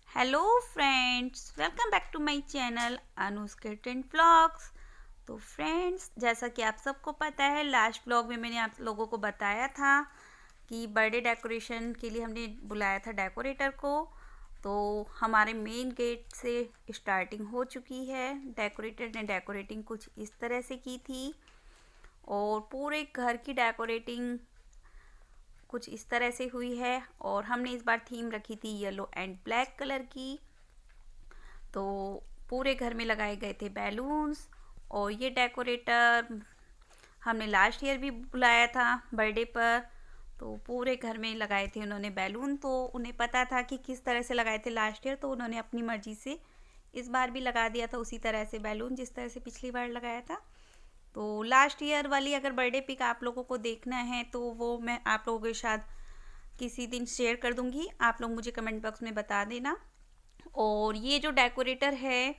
Hello friends, welcome back to my channel Anuj kitchen vlogs. तो friends, जैसा कि आप सबको पता है, लास्ट व्लॉग में मैंने आप लोगों को बताया था कि बर्थडे डेकोरेशन के लिए हमने बुलाया था डेकोरेटर को। तो हमारे मेन गेट से स्टार्टिंग हो चुकी है। डेकोरेटर ने डेकोरेटिंग कुछ इस तरह से की थी और पूरे घर की डेकोरेटिंग कुछ इस तरह से हुई है। और हमने इस बार थीम रखी थी येलो एंड ब्लैक कलर की। तो पूरे घर में लगाए गए थे बैलून्स। और ये डेकोरेटर हमने लास्ट ईयर भी बुलाया था बर्थडे पर। तो पूरे घर में लगाए थे उन्होंने बैलून। तो उन्हें पता था कि किस तरह से लगाए थे लास्ट ईयर, तो उन्होंने अपनी मर्जी से इस बार भी लगा दिया था उसी तरह से बैलून जिस तरह से पिछली बार लगाया था। तो लास्ट ईयर वाली अगर बर्थडे पिक आप लोगों को देखना है तो वो मैं आप लोगों के साथ किसी दिन शेयर कर दूंगी। आप लोग मुझे कमेंट बॉक्स में बता देना। और ये जो डेकोरेटर है,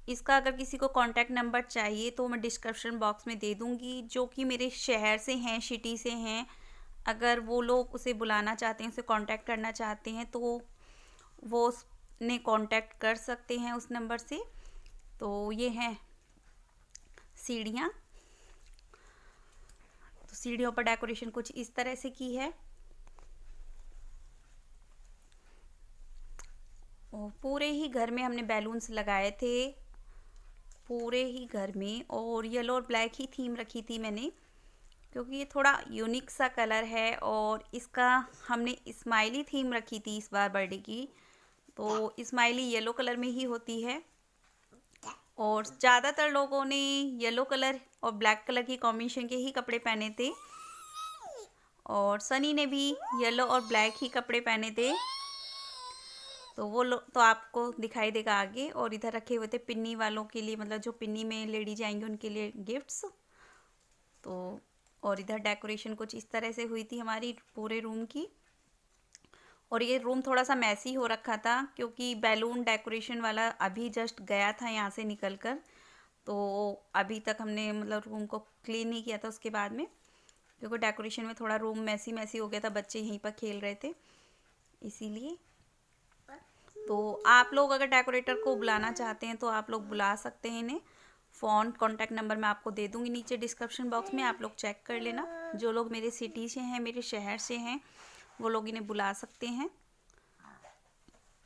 इसका अगर किसी को कांटेक्ट नंबर चाहिए तो मैं डिस्क्रिप्शन बॉक्स में दे दूंगी, जो कि मेरे शहर से हैं, सिटी से हैं। अगर वो लोग उसे बुलाना चाहते हैं, उसे कांटेक्ट करना चाहते हैं, तो वो उसने कांटेक्ट कर सकते हैं उस नंबर से। तो ये हैं सीढ़ियाँ। तो सीढ़ियों पर डेकोरेशन कुछ इस तरह से की है। और पूरे ही घर में हमने बैलून्स लगाए थे, पूरे ही घर में। और येलो और ब्लैक ही थीम रखी थी मैंने, क्योंकि ये थोड़ा यूनिक सा कलर है। और इसका हमने स्माइली थीम रखी थी इस बार बर्थडे की। तो स्माइली येलो कलर में ही होती है। और ज़्यादातर लोगों ने येलो कलर और ब्लैक कलर की कॉम्बिनेशन के ही कपड़े पहने थे। और सनी ने भी येलो और ब्लैक ही कपड़े पहने थे। तो वो तो आपको दिखाई देगा आगे। और इधर रखे हुए थे पिन्नी वालों के लिए, मतलब जो पिन्नी में लेडीज आएंगी उनके लिए गिफ्ट्स। तो और इधर डेकोरेशन कुछ इस तरह से हुई थी हमारी पूरे रूम की। और ये रूम थोड़ा सा मैसी हो रखा था, क्योंकि बैलून डेकोरेशन वाला अभी जस्ट गया था यहाँ से निकल कर। तो अभी तक हमने मतलब रूम को क्लीन नहीं किया था उसके बाद में, क्योंकि डेकोरेशन में थोड़ा रूम मैसी मैसी हो गया था, बच्चे यहीं पर खेल रहे थे इसीलिए। तो आप लोग अगर डेकोरेटर को बुलाना चाहते हैं तो आप लोग बुला सकते हैं इन्हें। फ़ोन कॉन्टैक्ट नंबर मैं आपको दे दूंगी नीचे डिस्क्रिप्शन बॉक्स में, आप लोग चेक कर लेना। जो लोग मेरे सिटी से हैं, मेरे शहर से हैं, वो लोग इन्हें बुला सकते हैं।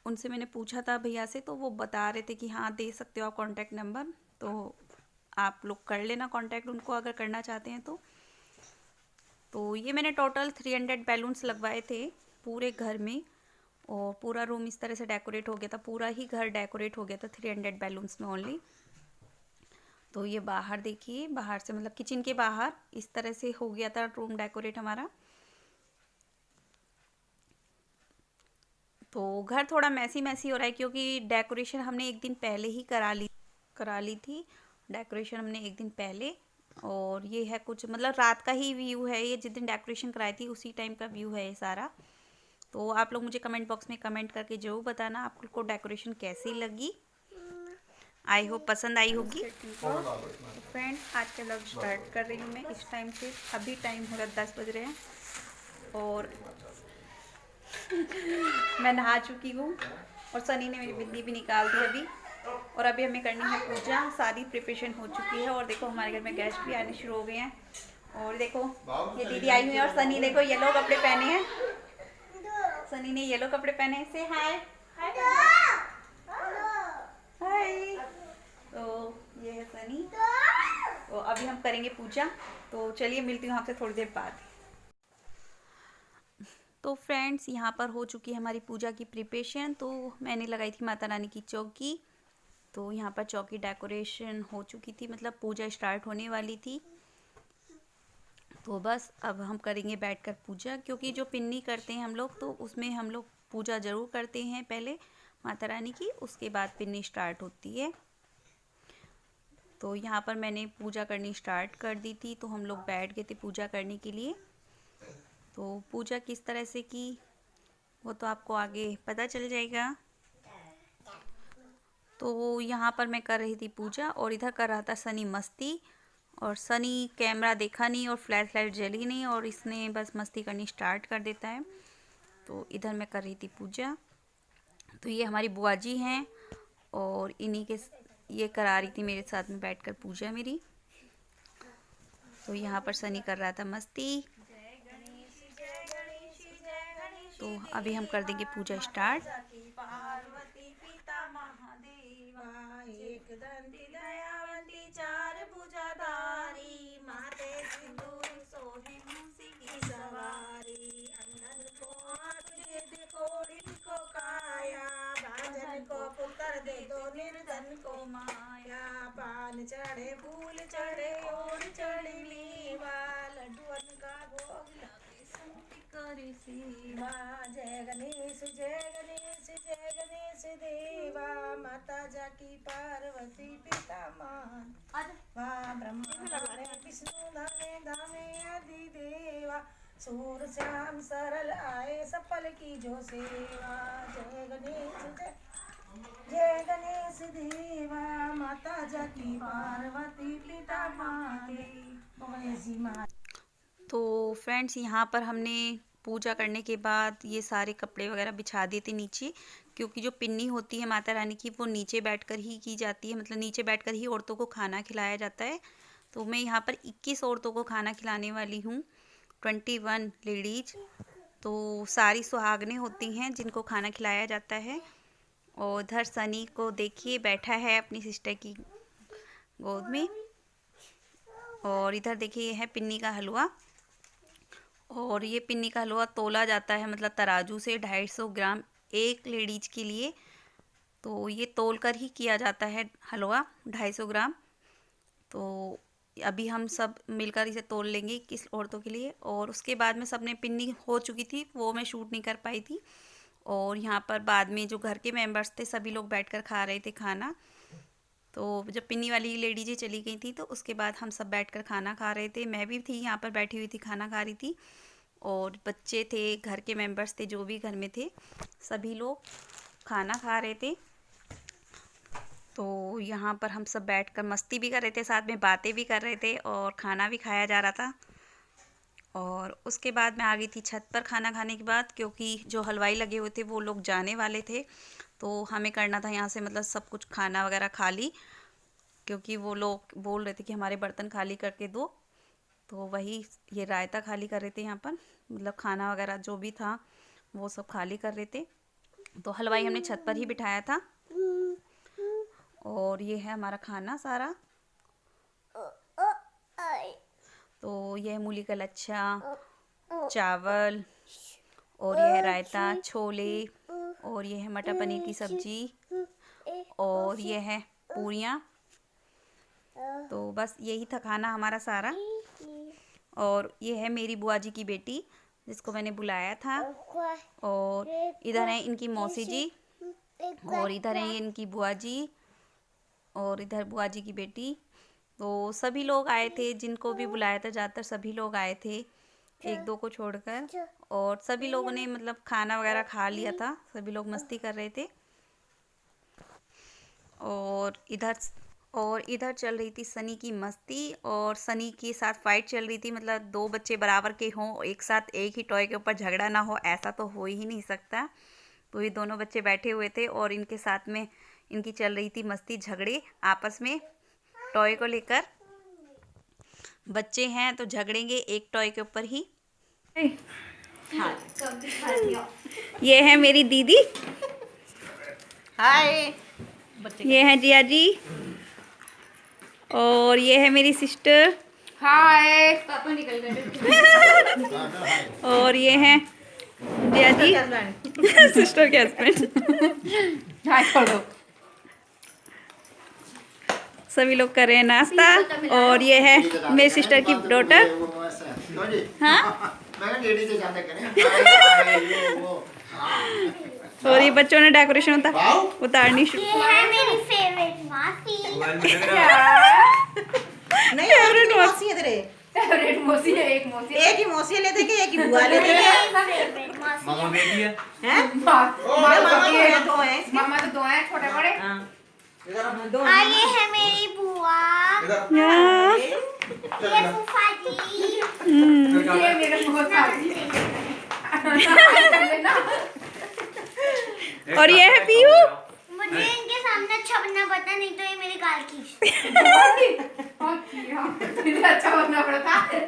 उनसे मैंने पूछा था भैया से, तो वो बता रहे थे कि हाँ दे सकते हो आप कॉन्टैक्ट नंबर। तो आप लोग कर लेना कॉन्टैक्ट उनको अगर करना चाहते हैं तो ये मैंने टोटल 300 बैलून्स लगवाए थे पूरे घर में। और पूरा रूम इस तरह से डेकोरेट हो गया था, पूरा ही घर डेकोरेट हो गया था 300 बैलून्स में ओनली। तो ये बाहर देखिए, बाहर से मतलब किचन के बाहर इस तरह से हो गया था रूम डेकोरेट हमारा। तो घर थोड़ा मैसी मैसी हो रहा है, क्योंकि डेकोरेशन हमने एक दिन पहले ही करा ली थी डेकोरेशन हमने एक दिन पहले। और ये है कुछ मतलब रात का ही व्यू है, ये जिस दिन डेकोरेशन कराई थी उसी टाइम का व्यू है ये सारा। तो आप लोग मुझे कमेंट बॉक्स में कमेंट करके ज़रूर बताना आपको डेकोरेशन कैसी लगी। आई होप पसंद आई होगी। तो फ्रेंड्स, आज का व्लॉग स्टार्ट कर रही हूँ मैं इस टाइम से। अभी टाइम हो रहा है 10 बज रहे हैं और मैं नहा चुकी हूँ। और सनी ने मेरी बिंदी भी निकाल दी अभी। और अभी हमें करनी है पूजा, सारी प्रिपरेशन हो चुकी है। और देखो हमारे घर में गेस्ट भी आने शुरू हो गए हैं। और देखो ये दीदी आई हुई है, और सनी देखो येलो कपड़े पहने हैं। सनी ने येलो कपड़े पहने हैं। से हाय हाय। तो ये है सनी। तो अभी हम करेंगे पूजा। तो चलिए मिलती हूँ आपसे थोड़ी देर बाद। तो फ्रेंड्स, यहाँ पर हो चुकी है हमारी पूजा की प्रिपरेशन। तो मैंने लगाई थी माता रानी की चौकी। तो यहाँ पर चौकी डेकोरेशन हो चुकी थी, मतलब पूजा स्टार्ट होने वाली थी। तो बस अब हम करेंगे बैठकर पूजा, क्योंकि जो पिन्नी करते हैं हम लोग, तो उसमें हम लोग पूजा ज़रूर करते हैं पहले माता रानी की, उसके बाद पिन्नी स्टार्ट होती है। तो यहाँ पर मैंने पूजा करनी स्टार्ट कर दी थी। तो हम लोग बैठ गए थे पूजा करने के लिए। तो पूजा किस तरह से की वो तो आपको आगे पता चल जाएगा। तो यहाँ पर मैं कर रही थी पूजा और इधर कर रहा था सनी मस्ती। और सनी कैमरा देखा नहीं और फ्लैश लाइट जली नहीं, और इसने बस मस्ती करनी स्टार्ट कर देता है। तो इधर मैं कर रही थी पूजा। तो ये हमारी बुआ जी हैं और इन्हीं के ये करा रही थी मेरे साथ में बैठकर पूजा मेरी। तो यहाँ पर सनी कर रहा था मस्ती। तो अभी हम कर देंगे पूजा स्टार्ट। पार्वती पिता महादेवा, एक दंती दयावंती चार भुजाधारी, माथे सिंदूर सोहे मूसी की सवारी, अंधन को आँख दे दे कोढ़िन को काया, भाजन को पुत्र दे दो निर्धन को माया, पान चढ़े फूल चढ़े और चढ़ी मीवा, लड्डुअन का भोग लगे संति करे सेवा। जय गणेश जय गणेश जय गणेश देवा, माता जाकी पार्वती पिता मान, वाह ब्रह्मा विष्णु धामे धामे आदि देवा, सूर श्याम सरल आए सफल की जो सेवा। जय गणेश देवा, माता जाकी पार्वती पिता मान। तो फ्रेंड्स यहाँ पर हमने पूजा करने के बाद ये सारे कपड़े वगैरह बिछा दिए थे नीचे, क्योंकि जो पिन्नी होती है माता रानी की वो नीचे बैठकर ही की जाती है, मतलब नीचे बैठकर ही औरतों को खाना खिलाया जाता है। तो मैं यहाँ पर 21 औरतों को खाना खिलाने वाली हूँ, 21 लेडीज। तो सारी सुहागनें होती हैं जिनको खाना खिलाया जाता है। और इधर सनी को देखिए बैठा है अपनी सिस्टर की गोद में। और इधर देखिए ये है पिन्नी का हलवा, और ये पिन्नी का हलवा तोला जाता है, मतलब तराजू से 250 ग्राम एक लेडीज के लिए। तो ये तोल कर ही किया जाता है हलवा 250 ग्राम। तो अभी हम सब मिलकर इसे तोल लेंगे किस औरतों के लिए। और उसके बाद में सब ने पिन्नी हो चुकी थी, वो मैं शूट नहीं कर पाई थी। और यहाँ पर बाद में जो घर के मेंबर्स थे सभी लोग बैठकर खा रहे थे खाना। तो जब पिन्नी वाली लेडीजें चली गई थी तो उसके बाद हम सब बैठकर खाना खा रहे थे। मैं भी थी यहाँ पर बैठी हुई थी, खाना खा रही थी। और बच्चे थे, घर के मेंबर्स थे, जो भी घर में थे सभी लोग खाना खा रहे थे। तो यहाँ पर हम सब बैठकर मस्ती भी कर रहे थे, साथ में बातें भी कर रहे थे और खाना भी खाया जा रहा था। और उसके बाद मैं आ गई थी छत पर खाना खाने के बाद, क्योंकि जो हलवाई लगे हुए थे वो लोग जाने वाले थे। तो हमें करना था यहाँ से, मतलब सब कुछ खाना वगैरह खाली, क्योंकि वो लोग बोल रहे थे कि हमारे बर्तन खाली करके दो। तो वही ये रायता खाली कर रहे थे यहाँ पर, मतलब खाना वगैरह जो भी था वो सब खाली कर रहे थे। तो हलवाई हमने छत पर ही बिठाया था। और ये है हमारा खाना सारा। तो यह मूली का लच्छा, चावल, और यह है रायता, छोले, और यह है मटर पनीर की सब्जी, और यह है पूरियाँ। तो बस यही था खाना हमारा सारा। और ये है मेरी बुआ जी की बेटी जिसको मैंने बुलाया था। और इधर है इनकी मौसी जी, और इधर है इनकी बुआ जी, और इधर बुआ जी की बेटी। तो सभी लोग आए थे, जिनको भी बुलाया था ज़्यादातर सभी लोग आए थे, एक दो को छोड़कर। और सभी लोगों ने मतलब खाना वगैरह खा लिया था, सभी लोग मस्ती कर रहे थे। और इधर चल रही थी सनी की मस्ती, और सनी के साथ फाइट चल रही थी। मतलब दो बच्चे बराबर के हों, एक साथ एक ही टॉय के ऊपर झगड़ा ना हो, ऐसा तो हो ही नहीं सकता। तो ये दोनों बच्चे बैठे हुए थे और इनके साथ में इनकी चल रही थी मस्ती, झगड़े आपस में टॉय को लेकर। बच्चे हैं तो झगड़ेंगे एक टॉय के ऊपर ही। हाँ। ये है मेरी दीदी, हाय। ये है जिया जी, और ये है मेरी सिस्टर, हाय। पापा निकल गए। और ये है जिया जी, सिस्टर के हस्बैंड। हाय खोलो। सभी लोग कर रहे हैं नाश्ता। और ये है मेरी सिस्टर की डॉटर। हाँ। और ये बच्चों ने डेकोरेशन उतारनी शुरू। मेरी फेवरेट मौसी। नहीं, फेवरेट मौसी है तेरे। फेवरेट मौसी है, एक ही मौसी लेते के एक ही बुआ लेते के। मामा बेटी है हैं? मामा तो दो हैं छोटे बड़े। ये है मेरी बुआ, ये फूफा जी, ये मेरे फूफा जी। और ये है पीहू। मुझे इनके सामने अच्छा बनना पड़ता, नहीं तो ये मेरी गाल खींचते। अच्छा बनना पड़ता। आज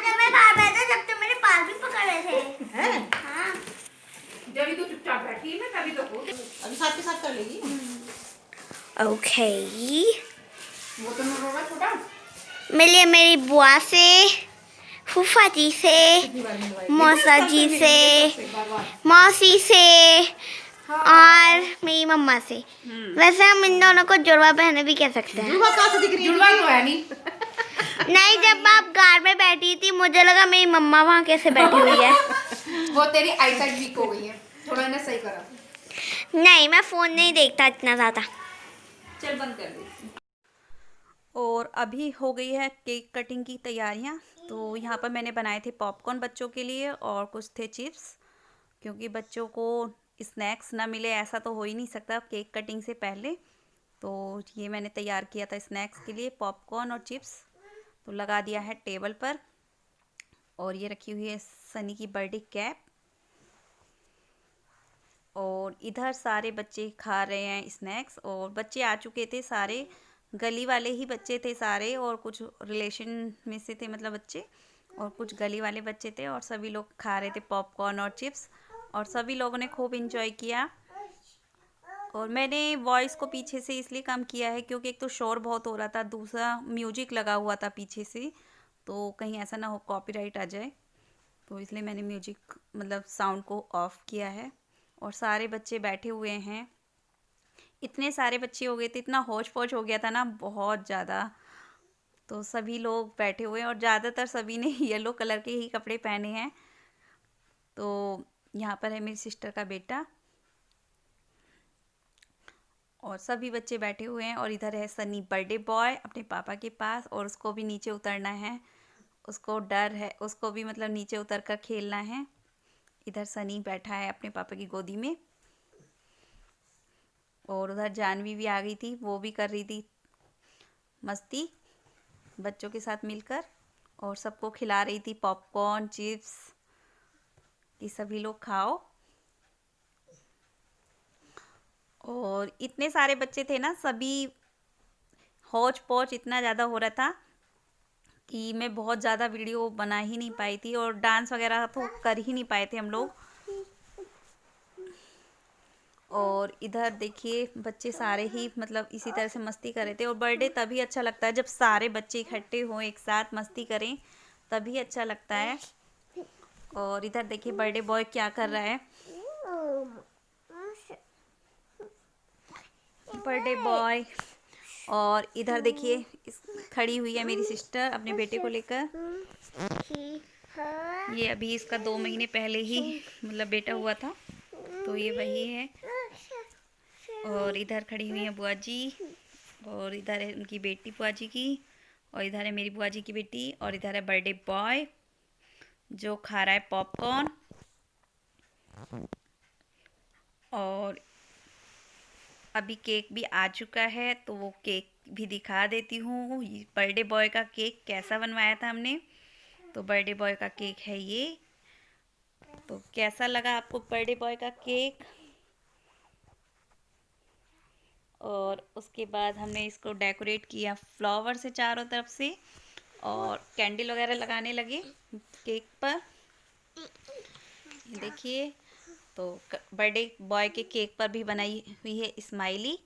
जब मैं बाहर बैठा जब तो मेरे पास भी पकड़ रहे थे। हाँ। जब भी तू चुपचाप बैठी है ना तभी तो अभी साथ के साथ कर लेगी। ओके वो तो होगा छोटा। मिलिए मेरी बुआ से, फूफा जी से, मौसा जी से, मौसी से और मेरी मम्मा से। वैसे हम इन दोनों को जुड़वा बहनें भी कह सकते हैं। जुड़वा कहाँ से दिख रही है? जुड़वा तो है नहीं। नहीं, जब आप कार में बैठी थी मुझे लगा मेरी मम्मा वहाँ कैसे बैठी हुई है। वो तेरी आईसाइट वीक हो गई है, थोड़ा इन्हें सही करा। नहीं, मैं फोन नहीं देखता इतना ज्यादा। चल बंद कर दे। और अभी हो गई है केक कटिंग की तैयारियां। तो यहाँ पर मैंने बनाए थे पॉपकॉर्न बच्चों के लिए और कुछ थे चिप्स, क्योंकि बच्चों को स्नैक्स ना मिले ऐसा तो हो ही नहीं सकता केक कटिंग से पहले। तो ये मैंने तैयार किया था स्नैक्स के लिए पॉपकॉर्न और चिप्स। तो लगा दिया है टेबल पर और ये रखी हुई है सनी की बर्थडे कैप। और इधर सारे बच्चे खा रहे हैं स्नैक्स और बच्चे आ चुके थे सारे, गली वाले ही बच्चे थे सारे और कुछ रिलेशन में से थे मतलब बच्चे और कुछ गली वाले बच्चे थे और सभी लोग खा रहे थे पॉपकॉर्न और चिप्स और सभी लोगों ने खूब एंजॉय किया। और मैंने वॉइस को पीछे से इसलिए कम किया है क्योंकि एक तो शोर बहुत हो रहा था, दूसरा म्यूजिक लगा हुआ था पीछे से, तो कहीं ऐसा ना हो कॉपीराइट आ जाए, तो इसलिए मैंने म्यूजिक मतलब साउंड को ऑफ किया है। और सारे बच्चे बैठे हुए हैं, इतने सारे बच्चे हो गए थे, इतना हौच पौच हो गया था ना बहुत ज़्यादा। तो सभी लोग बैठे हुए हैं और ज़्यादातर सभी ने येलो कलर के ही कपड़े पहने हैं। तो यहाँ पर है मेरी सिस्टर का बेटा और सभी बच्चे बैठे हुए हैं। और इधर है सनी बर्थडे बॉय अपने पापा के पास और उसको भी नीचे उतरना है, उसको डर है, उसको भी मतलब नीचे उतर कर खेलना है। इधर सनी बैठा है अपने पापा की गोदी में और उधर जानवी भी आ गई थी, वो भी कर रही थी मस्ती बच्चों के साथ मिलकर और सबको खिला रही थी पॉपकॉर्न चिप्स कि सभी लोग खाओ। और इतने सारे बच्चे थे ना, सभी हौच पौच इतना ज़्यादा हो रहा था कि मैं बहुत ज़्यादा वीडियो बना ही नहीं पाई थी और डांस वगैरह तो कर ही नहीं पाए थे हम लोग। और इधर देखिए बच्चे सारे ही मतलब इसी तरह से मस्ती कर रहे थे। और बर्थडे तभी अच्छा लगता है जब सारे बच्चे इकट्ठे हों, एक साथ मस्ती करें, तभी अच्छा लगता है। और इधर देखिए बर्थडे बॉय क्या कर रहा है, बर्थडे बॉय। और इधर देखिए खड़ी हुई है मेरी सिस्टर अपने बेटे को लेकर। ये अभी इसका 2 महीने पहले ही मतलब बेटा हुआ था, तो ये वही है। और इधर खड़ी हुई है बुआ जी और इधर है उनकी बेटी बुआ जी की और इधर है मेरी बुआ जी की बेटी और इधर है बर्थडे बॉय जो खा रहा है पॉपकॉर्न। और अभी केक भी आ चुका है तो वो केक भी दिखा देती हूँ। बर्थडे बॉय का केक कैसा बनवाया था हमने, तो बर्थडे बॉय का केक है ये। तो कैसा लगा आपको बर्थडे बॉय का केक? और उसके बाद हमने इसको डेकोरेट किया फ्लावर से चारों तरफ से और कैंडल वगैरह लगाने लगे केक पर। देखिए तो बर्थडे बॉय के केक पर भी बनाई हुई है स्माइली।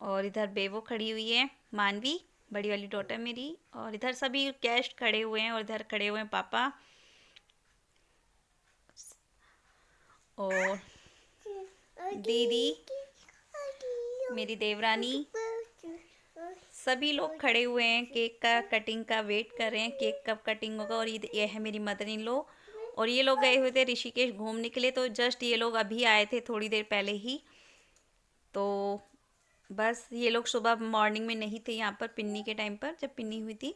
और इधर बेबो खड़ी हुई है, मानवी बड़ी वाली डॉटर मेरी। और इधर सभी गेस्ट खड़े हुए हैं और इधर खड़े हुए हैं पापा और दीदी मेरी देवरानी। सभी लोग खड़े हुए हैं, केक का कटिंग का वेट कर रहे हैं, केक कब कटिंग होगा। और ये है मेरी मदर इन लॉ और ये लोग गए हुए थे ऋषिकेश घूमने के लिए, तो जस्ट ये लोग अभी आए थे थोड़ी देर पहले ही। तो बस ये लोग सुबह मॉर्निंग में नहीं थे यहाँ पर पिन्नी के टाइम पर जब पिन्नी हुई थी।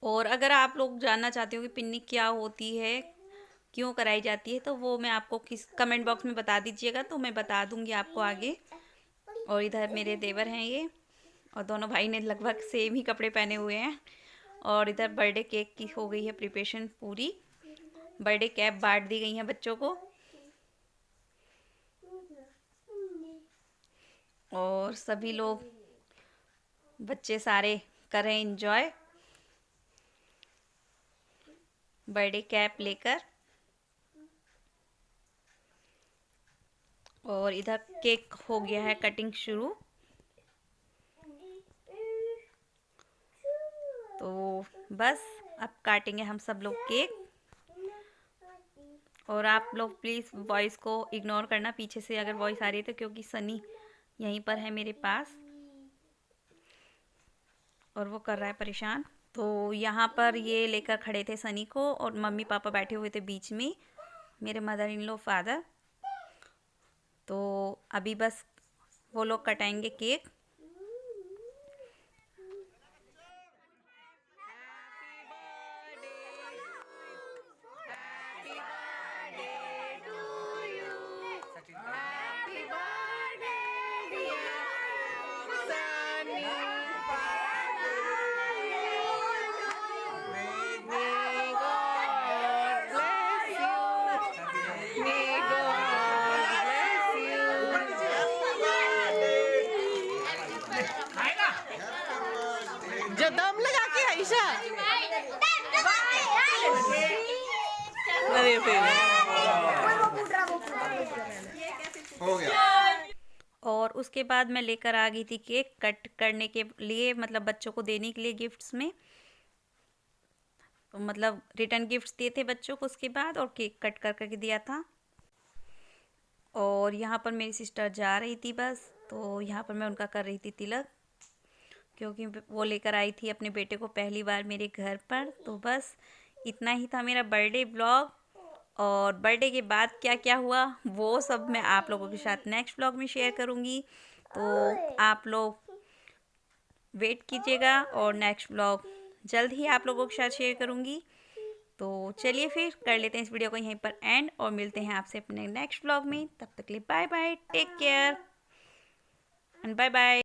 और अगर आप लोग जानना चाहते हो कि पिन्नी क्या होती है, क्यों कराई जाती है, तो वो मैं आपको कमेंट बॉक्स में बता दीजिएगा, तो मैं बता दूंगी आपको आगे। और इधर मेरे देवर हैं ये और दोनों भाई ने लगभग सेम ही कपड़े पहने हुए हैं। और इधर बर्थडे केक की हो गई है प्रिपरेशन पूरी, बर्थडे कैप बांट दी गई हैं बच्चों को। सभी लोग बच्चे सारे कर रहे हैं एंजॉय बर्थडे कैप लेकर। और इधर केक हो गया है कटिंग शुरू। तो बस अब काटेंगे हम सब लोग केक। और आप लोग प्लीज़ वॉइस को इग्नोर करना पीछे से अगर वॉइस आ रही है तो, क्योंकि सनी यहीं पर है मेरे पास और वो कर रहा है परेशान। तो यहाँ पर ये लेकर खड़े थे सनी को और मम्मी पापा बैठे हुए थे बीच में, मेरे मदर इन लॉ फादर। तो अभी बस वो लोग कटाएंगे केक। जो दम लगा के आयशा अरे हो गया। और उसके बाद मैं लेकर आ गई थी केक कट करने के लिए, मतलब बच्चों को देने के लिए गिफ्ट्स में। तो मतलब रिटर्न गिफ्ट्स दिए थे बच्चों को उसके बाद, और केक कट कर करके दिया था। और यहाँ पर मेरी सिस्टर जा रही थी बस, तो यहाँ पर मैं उनका कर रही थी तिलक, क्योंकि वो लेकर आई थी अपने बेटे को पहली बार मेरे घर पर। तो बस इतना ही था मेरा बर्थडे ब्लॉग। और बर्थडे के बाद क्या क्या हुआ वो सब मैं आप लोगों के साथ नेक्स्ट ब्लॉग में शेयर करूँगी। तो आप लोग वेट कीजिएगा और नेक्स्ट ब्लॉग जल्द ही आप लोगों के साथ शेयर करूँगी। तो चलिए फिर कर लेते हैं इस वीडियो को यहीं पर एंड, और मिलते हैं आपसे अपने नेक्स्ट ब्लॉग में। तब तक के लिए bye bye, take care and bye bye.